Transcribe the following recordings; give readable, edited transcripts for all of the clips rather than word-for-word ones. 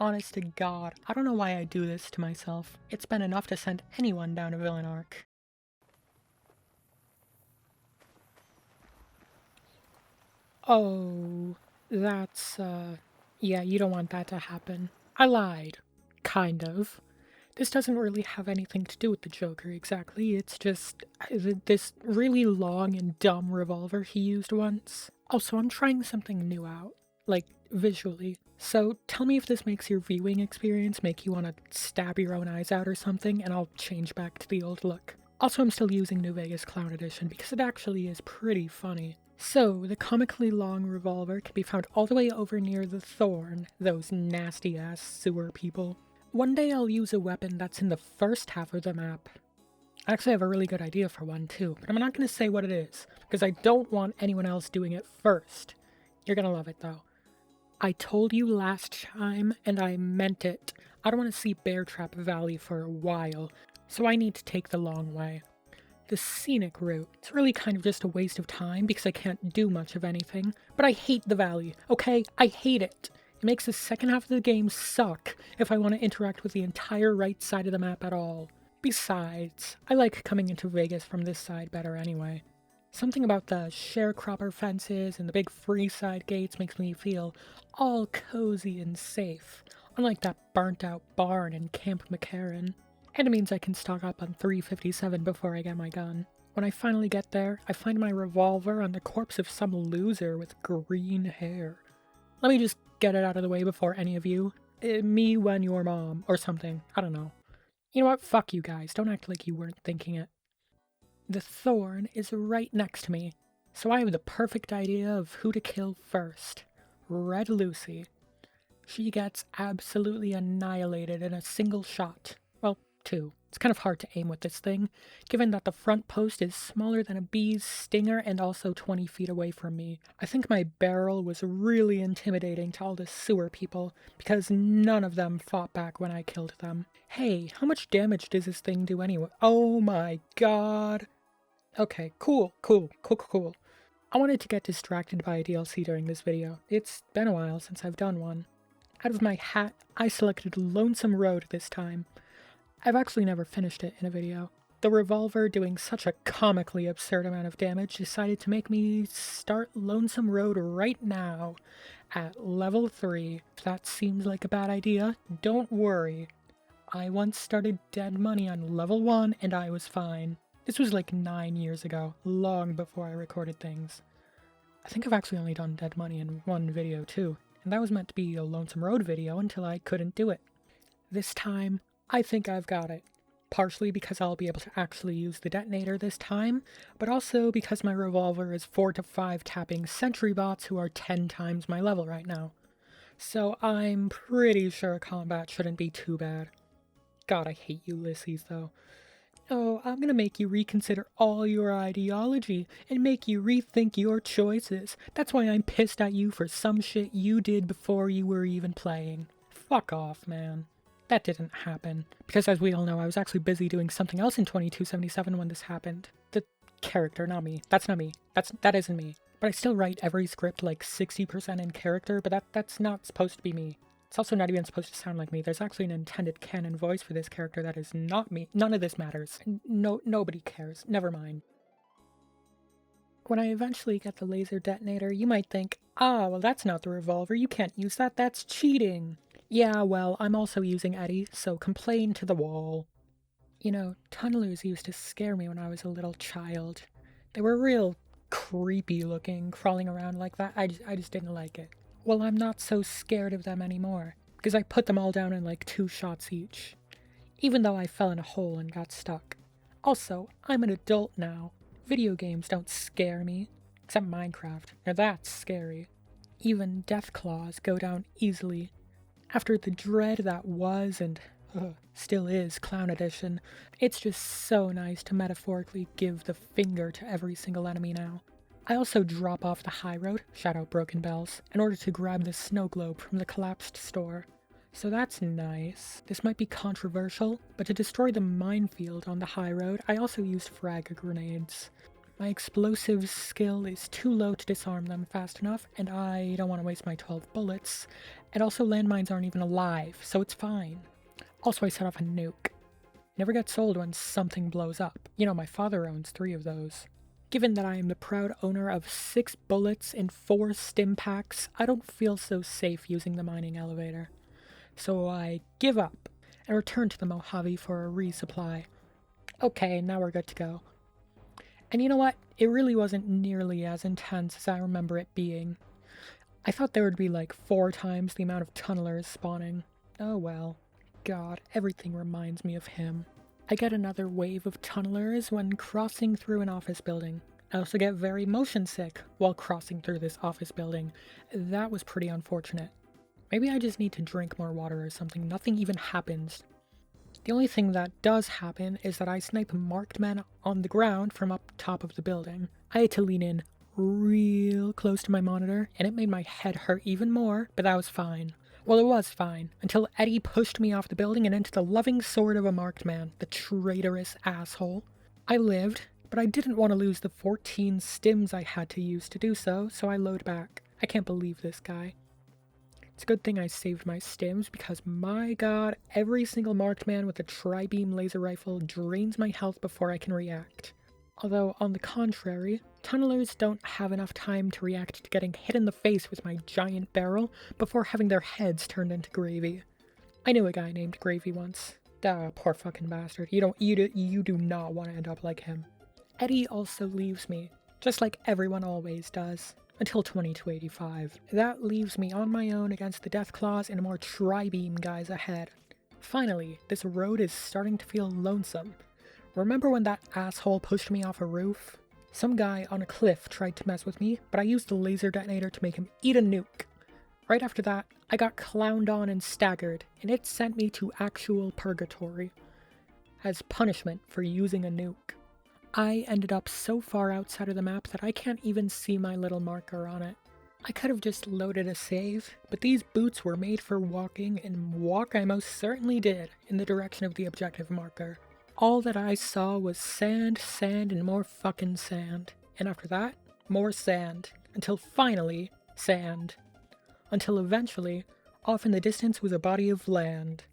honest to God, I don't know why I do this to myself. It's been enough to send anyone down a villain arc. Oh, that's, yeah, you don't want that to happen. I lied. Kind of. This doesn't really have anything to do with the Joker exactly, it's just this really long and dumb revolver he used once. Also, I'm trying something new out, like visually. So tell me if this makes your viewing experience make you want to stab your own eyes out or something, and I'll change back to the old look. Also, I'm still using New Vegas Clown Edition because it actually is pretty funny. So, the comically long revolver can be found all the way over near the Thorn, those nasty ass sewer people. One day I'll use a weapon that's in the first half of the map. I actually have a really good idea for one too, but I'm not going to say what it is, because I don't want anyone else doing it first. You're going to love it though. I told you last time, and I meant it. I don't want to see Bear Trap Valley for a while, so I need to take the long way. The scenic route. It's really kind of just a waste of time because I can't do much of anything. But I hate the valley, okay? I hate it. It makes the second half of the game suck if I want to interact with the entire right side of the map at all. Besides, I like coming into Vegas from this side better anyway. Something about the sharecropper fences and the big free side gates makes me feel all cozy and safe, unlike that burnt out barn in Camp McCarran. And it means I can stock up on 357 before I get my gun. When I finally get there, I find my revolver on the corpse of some loser with green hair. Let me just get it out of the way before any of you. Me when your mom, or something. I don't know. You know what? Fuck you guys. Don't act like you weren't thinking it. The Thorn is right next to me, so I have the perfect idea of who to kill first. Red Lucy. She gets absolutely annihilated in a single shot. Well, two. It's kind of hard to aim with this thing, given that the front post is smaller than a bee's stinger and also 20 feet away from me. I think my barrel was really intimidating to all the sewer people, because none of them fought back when I killed them. Hey, how much damage does this thing do anyway? Oh my god. Okay, cool. I wanted to get distracted by a DLC during this video. It's been a while since I've done one. Out of my hat, I selected Lonesome Road this time. I've actually never finished it in a video. The revolver, doing such a comically absurd amount of damage, decided to make me start Lonesome Road right now, at level 3. If that seems like a bad idea, don't worry. I once started Dead Money on level 1 and I was fine. This was like 9 years ago, long before I recorded things. I think I've actually only done Dead Money in one video too, and that was meant to be a Lonesome Road video until I couldn't do it. This time, I think I've got it. Partially because I'll be able to actually use the detonator this time, but also because my revolver is 4 to 5 tapping sentry bots who are 10 times my level right now. So I'm pretty sure combat shouldn't be too bad. God, I hate Ulysses though. Oh, I'm gonna make you reconsider all your ideology and make you rethink your choices. That's why I'm pissed at you for some shit you did before you were even playing. Fuck off, man. That didn't happen, because as we all know, I was actually busy doing something else in 2277 when this happened. The character, not me. That's not me. That isn't me. But I still write every script like 60% in character, but that's not supposed to be me. It's also not even supposed to sound like me. There's actually an intended canon voice for this character that is not me. None of this matters. Nobody cares. Never mind. When I eventually get the laser detonator, you might think, ah, well that's not the revolver, you can't use that, that's cheating. Yeah, well, I'm also using Eddie, so complain to the wall. You know, tunnelers used to scare me when I was a little child. They were real creepy looking, crawling around like that. I just didn't like it. Well, I'm not so scared of them anymore, because I put them all down in like 2 shots each. Even though I fell in a hole and got stuck. Also, I'm an adult now. Video games don't scare me. Except Minecraft. Now that's scary. Even Deathclaws go down easily. After the dread that was and still is Clown Edition, it's just so nice to metaphorically give the finger to every single enemy now. I also drop off the high road, shout out Broken Bells, in order to grab the snow globe from the collapsed store. So that's nice. This might be controversial, but to destroy the minefield on the high road, I also used frag grenades. My explosives skill is too low to disarm them fast enough, and I don't want to waste my 12 bullets, And also landmines aren't even alive, so it's fine. Also, I set off a nuke. Never gets old when something blows up. You know, my father owns 3 of those. Given that I am the proud owner of 6 bullets and 4 stim packs, I don't feel so safe using the mining elevator. So I give up and return to the Mojave for a resupply. Okay, now we're good to go. And you know what? It really wasn't nearly as intense as I remember it being. I thought there would be like 4 times the amount of tunnelers spawning. Oh well. God, everything reminds me of him. I get another wave of tunnelers when crossing through an office building. I also get very motion sick while crossing through this office building. That was pretty unfortunate. Maybe I just need to drink more water or something. Nothing even happens. The only thing that does happen is that I snipe marked men on the ground from up top of the building. I had to lean in real close to my monitor, and it made my head hurt even more, but that was fine. Well, it was fine, until Eddie pushed me off the building and into the loving sword of a marked man, the traitorous asshole. I lived, but I didn't want to lose the 14 stims I had to use to do so, so I load back. I can't believe this guy. It's a good thing I saved my stims, because my god, every single marked man with a tri-beam laser rifle drains my health before I can react. Although, on the contrary, tunnelers don't have enough time to react to getting hit in the face with my giant barrel before having their heads turned into gravy. I knew a guy named Gravy once. Poor fucking bastard. You do not want to end up like him. Eddie also leaves me, just like everyone always does, until 2285. That leaves me on my own against the Deathclaws and more tri-beam guys ahead. Finally, this road is starting to feel lonesome. Remember when that asshole pushed me off a roof? Some guy on a cliff tried to mess with me, but I used the laser detonator to make him eat a nuke. Right after that, I got clowned on and staggered, and it sent me to actual purgatory as punishment for using a nuke. I ended up so far outside of the map that I can't even see my little marker on it. I could have just loaded a save, but these boots were made for walking, and walk I most certainly did in the direction of the objective marker. All that I saw was sand, sand, and more fucking sand. And after that, more sand. Until finally, sand. Until eventually, off in the distance was a body of land.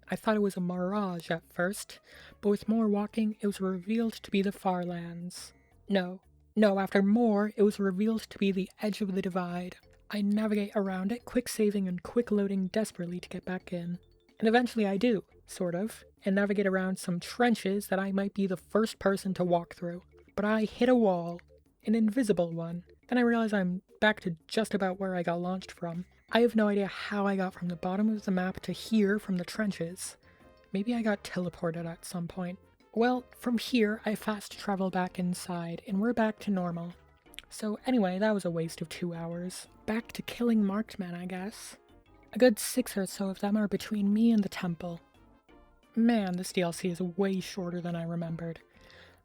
I thought it was a mirage at first, but with more walking, it was revealed to be the far lands. No, after more, it was revealed to be the edge of the divide. I navigate around it, quick saving and quick loading desperately to get back in. And eventually I do, sort of, and navigate around some trenches that I might be the first person to walk through. But I hit a wall, an invisible one. Then I realize I'm back to just about where I got launched from. I have no idea how I got from the bottom of the map to here from the trenches. Maybe I got teleported at some point. Well, from here, I fast travel back inside, and we're back to normal. So anyway, that was a waste of 2 hours. Back to killing marked men, I guess. A good 6 or so of them are between me and the temple. Man, this DLC is way shorter than I remembered.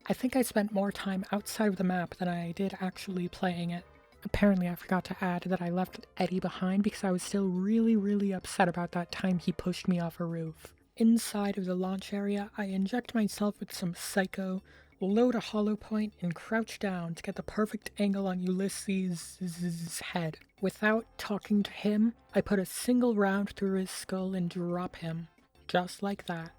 I think I spent more time outside of the map than I did actually playing it. Apparently I forgot to add that I left Eddie behind because I was still really upset about that time he pushed me off a roof. Inside of the launch area, I inject myself with some psycho, load a hollow point, and crouch down to get the perfect angle on Ulysses' head. Without talking to him, I put a single round through his skull and drop him. Just like that.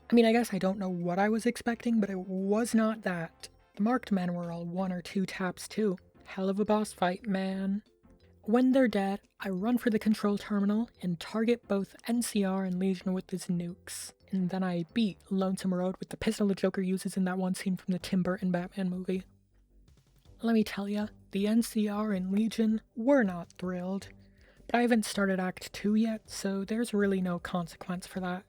I mean, I guess I don't know what I was expecting, but it was not that. The marked men were all 1 or 2 taps too. Hell of a boss fight, man. When they're dead, I run for the control terminal and target both NCR and Legion with his nukes. And then I beat Lonesome Road with the pistol the Joker uses in that one scene from the Tim Burton Batman movie. Let me tell ya, the NCR and Legion were not thrilled. But I haven't started Act 2 yet, so there's really no consequence for that.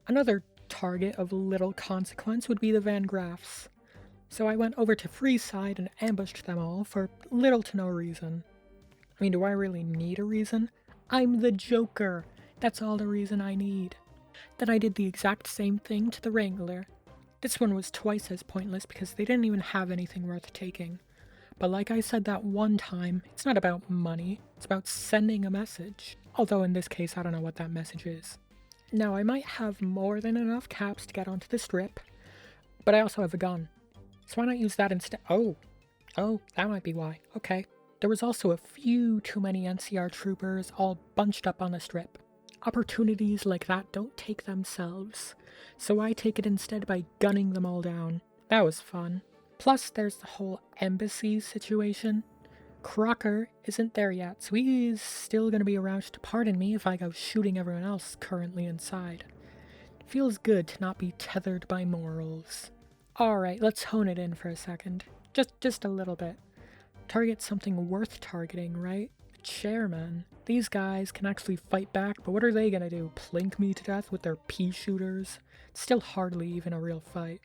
Another target of little consequence would be the Van Graffs. So I went over to Freeside and ambushed them all for little to no reason. I mean, do I really need a reason? I'm the Joker. That's all the reason I need. Then I did the exact same thing to the Wrangler. This one was twice as pointless because they didn't even have anything worth taking. But like I said that one time, it's not about money, it's about sending a message. Although in this case, I don't know what that message is. Now, I might have more than enough caps to get onto the strip, but I also have a gun. So why not use that instead? Oh, that might be why. Okay. There was also a few too many NCR troopers all bunched up on the strip. Opportunities like that don't take themselves, so I take it instead by gunning them all down. That was fun. Plus, there's the whole embassy situation. Crocker isn't there yet, so he's still gonna be around to pardon me if I go shooting everyone else currently inside. It feels good to not be tethered by morals. Alright, let's hone it in for a second. Just a little bit. Target something worth targeting, right? Chairman. These guys can actually fight back, but what are they gonna do? Plink me to death with their pea shooters? It's still hardly even a real fight.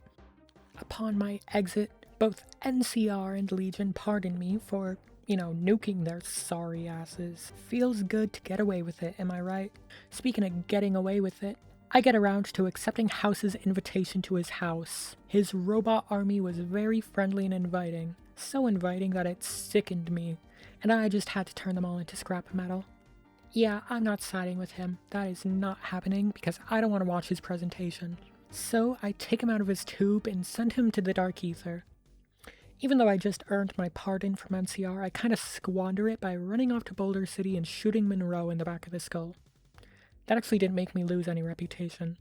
Upon my exit, both NCR and Legion pardon me for, nuking their sorry asses. Feels good to get away with it, am I right? Speaking of getting away with it, I get around to accepting House's invitation to his house. His robot army was very friendly and inviting. So inviting that it sickened me, and I just had to turn them all into scrap metal. Yeah, I'm not siding with him. That is not happening because I don't want to watch his presentation. So I take him out of his tube and send him to the Dark Ether. Even though I just earned my pardon from NCR, I kinda squander it by running off to Boulder City and shooting Monroe in the back of the skull. That actually didn't make me lose any reputation.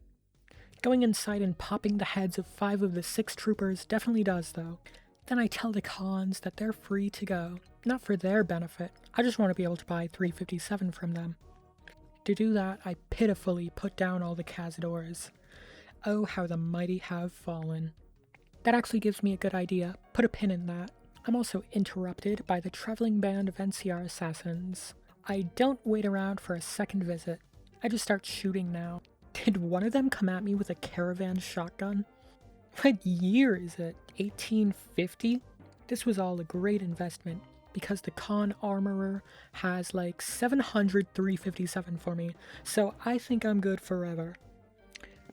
Going inside and popping the heads of 5 of the 6 troopers definitely does, though. Then I tell the cons that they're free to go. Not for their benefit, I just want to be able to buy 357 from them. To do that, I pitifully put down all the Cazadors. Oh, how the mighty have fallen. That actually gives me a good idea. Put a pin in that. I'm also interrupted by the traveling band of NCR assassins. I don't wait around for a second visit. I just start shooting now. Did one of them come at me with a caravan shotgun? What year is it? 1850? This was all a great investment, because the con armorer has like 700 357 for me, so I think I'm good forever.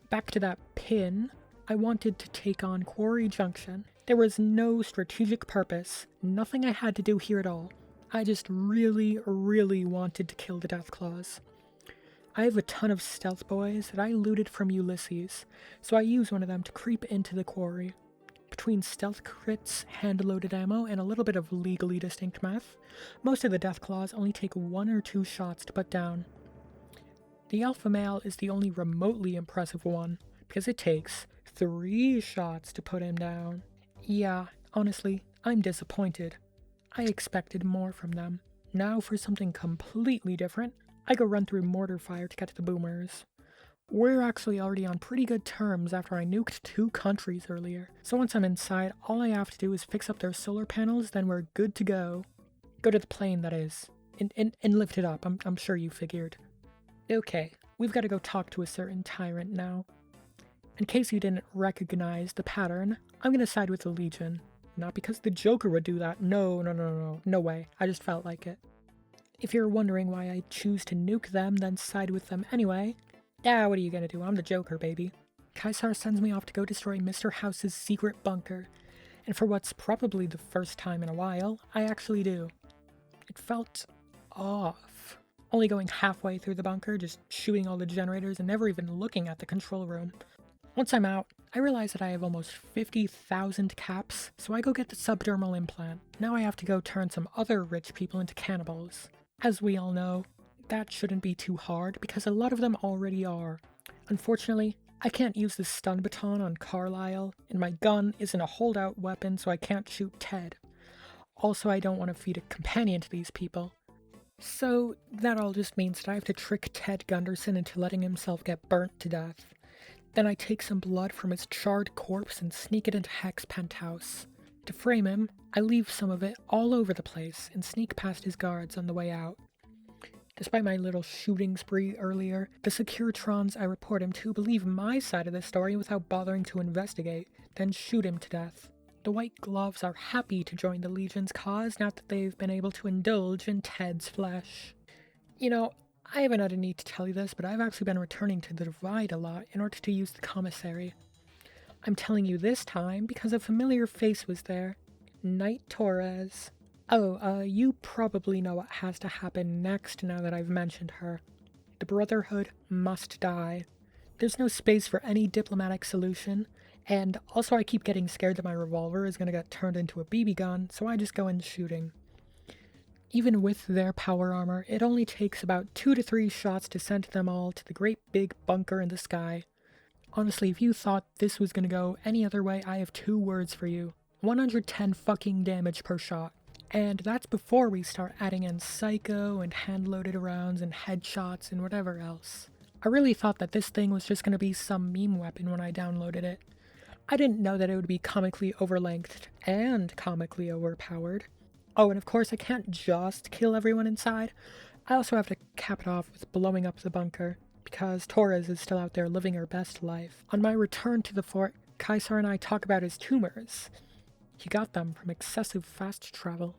Back to that pin, I wanted to take on Quarry Junction. There was no strategic purpose, nothing I had to do here at all. I just really wanted to kill the Deathclaws. I have a ton of stealth boys that I looted from Ulysses, so I use one of them to creep into the quarry. Between stealth crits, hand-loaded ammo, and a little bit of legally distinct meth, most of the Deathclaws only take 1 or 2 shots to put down. The alpha male is the only remotely impressive one, because it takes 3 shots to put him down. Yeah, honestly, I'm disappointed. I expected more from them. Now for something completely different, I go run through mortar fire to get to the boomers. We're actually already on pretty good terms after I nuked 2 countries earlier, so once I'm inside, all I have to do is fix up their solar panels, then we're good to go. Go to the plane, that is. And lift it up, I'm sure you figured. Okay, we've got to go talk to a certain tyrant now. In case you didn't recognize the pattern, I'm gonna side with the Legion. Not because the Joker would do that, no way, I just felt like it. If you're wondering why I choose to nuke them, then side with them anyway, what are you gonna do? I'm the Joker, baby. Kaisar sends me off to go destroy Mr. House's secret bunker, and for what's probably the first time in a while, I actually do. It felt off. Only going halfway through the bunker, just shooting all the generators and never even looking at the control room. Once I'm out, I realize that I have almost 50,000 caps, so I go get the subdermal implant. Now I have to go turn some other rich people into cannibals. As we all know, that shouldn't be too hard because a lot of them already are. Unfortunately, I can't use the stun baton on Carlisle, and my gun isn't a holdout weapon, so I can't shoot Ted. Also, I don't want to feed a companion to these people. So that all just means that I have to trick Ted Gunderson into letting himself get burnt to death. Then I take some blood from his charred corpse and sneak it into Heck's penthouse. To frame him, I leave some of it all over the place and sneak past his guards on the way out. Despite my little shooting spree earlier, the Securitrons I report him to believe my side of the story without bothering to investigate, then shoot him to death. The White Gloves are happy to join the Legion's cause now that they've been able to indulge in Ted's flesh. I haven't had a need to tell you this, but I've actually been returning to the Divide a lot in order to use the commissary. I'm telling you this time because a familiar face was there. Knight Torres. You probably know what has to happen next now that I've mentioned her. The Brotherhood must die. There's no space for any diplomatic solution, and also I keep getting scared that my revolver is gonna get turned into a BB gun, so I just go in shooting. Even with their power armor, it only takes about 2 to 3 shots to send them all to the great big bunker in the sky. Honestly, if you thought this was gonna go any other way, I have 2 words for you. 110 fucking damage per shot. And that's before we start adding in psycho and hand-loaded rounds and headshots and whatever else. I really thought that this thing was just gonna be some meme weapon when I downloaded it. I didn't know that it would be comically overlengthed and comically overpowered. Oh, and of course I can't just kill everyone inside. I also have to cap it off with blowing up the bunker, because Torres is still out there living her best life. On my return to the fort, Kaisar and I talk about his tumors. He got them from excessive fast travel.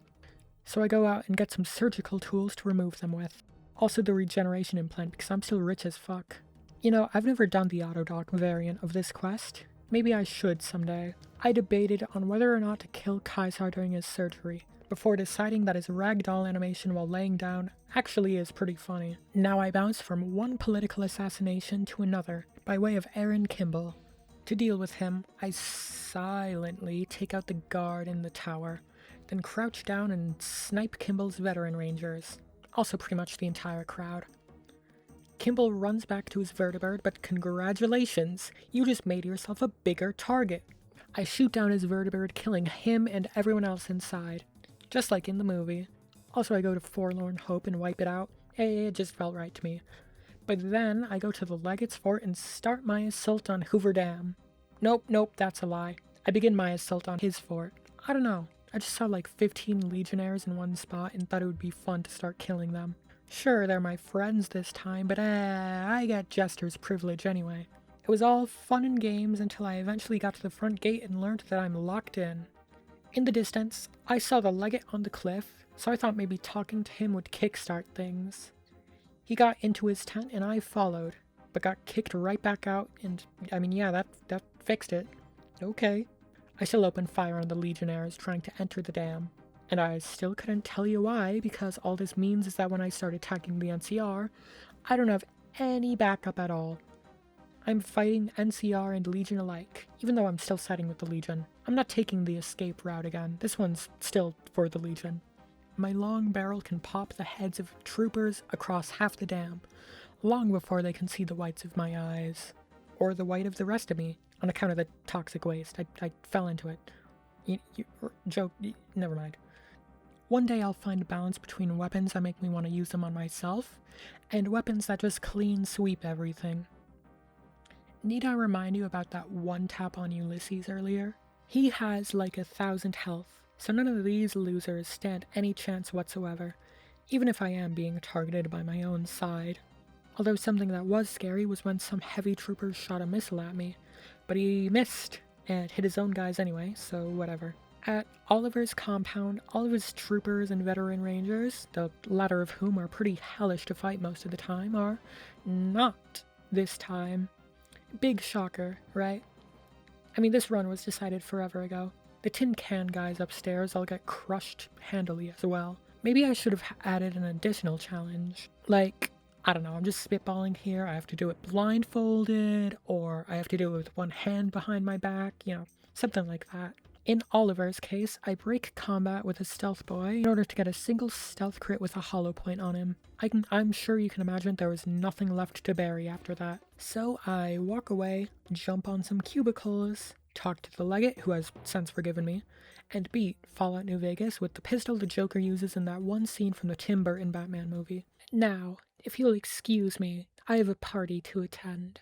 So I go out and get some surgical tools to remove them with. Also the regeneration implant, because I'm still rich as fuck. You know, I've never done the autodoc variant of this quest. Maybe I should someday. I debated on whether or not to kill Kaisar during his surgery, before deciding that his ragdoll animation while laying down actually is pretty funny. Now I bounce from one political assassination to another, by way of Aaron Kimball. To deal with him, I silently take out the guard in the tower, then crouch down and snipe Kimball's veteran rangers. Also pretty much the entire crowd. Kimball runs back to his vertibird, but congratulations, you just made yourself a bigger target. I shoot down his vertibird, killing him and everyone else inside, just like in the movie. Also, I go to Forlorn Hope and wipe it out. It just felt right to me. But then I go to the Legate's fort and start my assault on Hoover Dam. Nope, that's a lie. I begin my assault on his fort. I don't know, I just saw like 15 legionnaires in one spot and thought it would be fun to start killing them. Sure, they're my friends this time, but I get Jester's privilege anyway. It was all fun and games until I eventually got to the front gate and learned that I'm locked in. In the distance, I saw the Legate on the cliff, so I thought maybe talking to him would kickstart things. He got into his tent and I followed, but got kicked right back out and, that fixed it. Okay. I still opened fire on the legionnaires trying to enter the dam. And I still couldn't tell you why, because all this means is that when I start attacking the NCR, I don't have any backup at all. I'm fighting NCR and Legion alike, even though I'm still siding with the Legion. I'm not taking the escape route again. This one's still for the Legion. My long barrel can pop the heads of troopers across half the dam, long before they can see the whites of my eyes. Or the white of the rest of me, on account of the toxic waste. I fell into it. Never mind. One day I'll find a balance between weapons that make me want to use them on myself, and weapons that just clean sweep everything. Need I remind you about that one tap on Ulysses earlier? He has like 1,000 health, so none of these losers stand any chance whatsoever, even if I am being targeted by my own side. Although something that was scary was when some heavy troopers shot a missile at me, but he missed and hit his own guys anyway, so whatever. At Oliver's compound, all of his troopers and veteran rangers, the latter of whom are pretty hellish to fight most of the time, are not this time. Big shocker, right? I mean, this run was decided forever ago. The tin can guys upstairs all get crushed handily as well. Maybe I should have added an additional challenge. Like, I don't know, I'm just spitballing here. I have to do it blindfolded, or I have to do it with one hand behind my back, something like that. In Oliver's case, I break combat with a stealth boy in order to get a single stealth crit with a hollow point on him. I'm sure you can imagine there was nothing left to bury after that. So I walk away, jump on some cubicles, talk to the Legate, who has since forgiven me, and beat Fallout New Vegas with the pistol the Joker uses in that one scene from the Tim Burton Batman movie. Now, if you'll excuse me, I have a party to attend.